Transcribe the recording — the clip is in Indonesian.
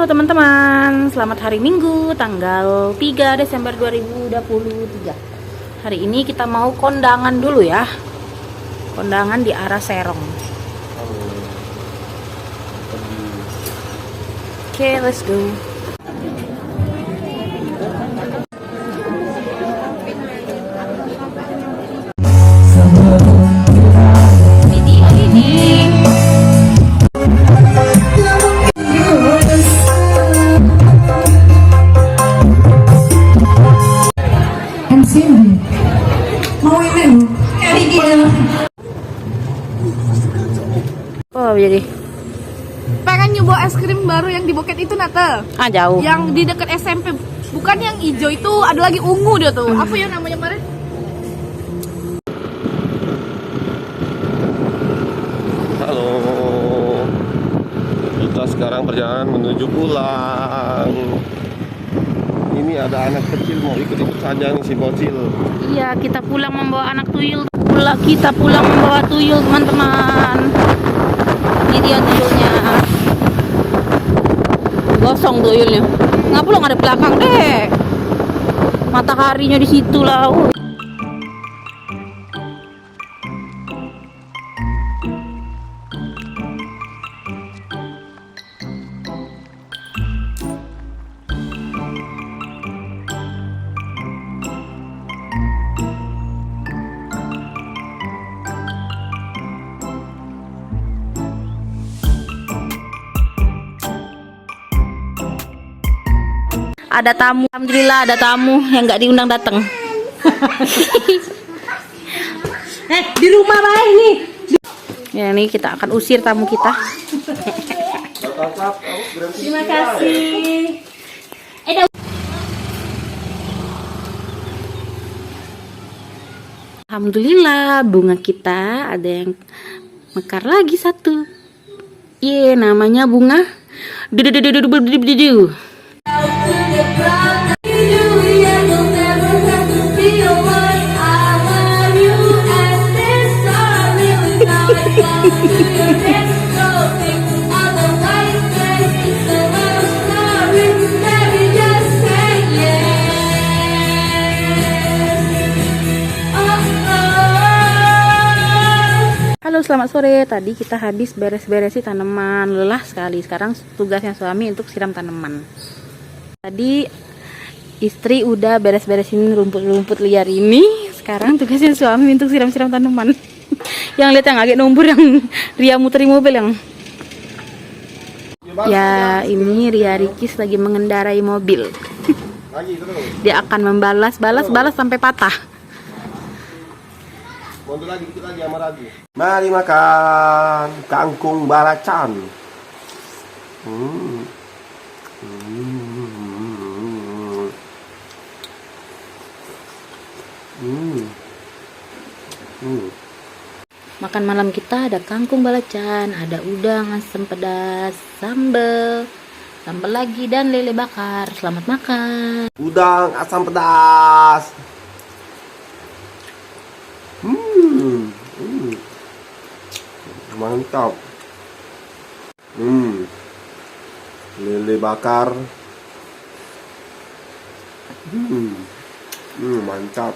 Halo teman-teman, selamat hari Minggu tanggal 3 Desember 2023. Hari ini kita mau kondangan dulu ya. Kondangan di arah Serong. Oke, let's go. Video ini mau ini kali dia. oh jadi Pengen nyoba es krim baru yang di Boket itu Nata. jauh. Yang di dekat SMP, bukan yang hijau itu, ada lagi ungu dia tuh. Apa ya namanya kemarin? Halo, kita sekarang perjalanan menuju pulang. Ini ada anak kecil mau ikut-ikut saja nih si bocil. Iya, kita pulang membawa anak tuyul. Kita pulang membawa tuyul, teman-teman. Ini dia tuyulnya. Gosong tuyulnya. Ngapa lo nggak ada belakang deh? Mataharinya di situ lah. Ada tamu, alhamdulillah ada tamu yang nggak diundang datang. Di rumah baik nih. Ya, ini kita akan usir tamu kita. Terima kasih. Alhamdulillah bunga kita ada yang mekar lagi satu. Iya, namanya bunga dudu. Halo, selamat sore. Tadi kita habis beres-beresi tanaman, lelah sekali. Sekarang tugasnya suami untuk siram tanaman. Tadi istri udah beres-beresin rumput-rumput liar ini. Sekarang tugasnya suami untuk siram-siram tanaman. Yang lihat yang agak nombor yang Ria muterin mobil yang. Ya, ini Ria Rikis lagi mengendarai mobil. Dia akan membalas sampai patah. Mari makan kangkung balacan. Makan malam kita ada kangkung balacan, ada udang asam pedas, sambal lagi dan lele bakar. Selamat makan. Udang asam pedas. Mantap. Lele bakar. Mantap.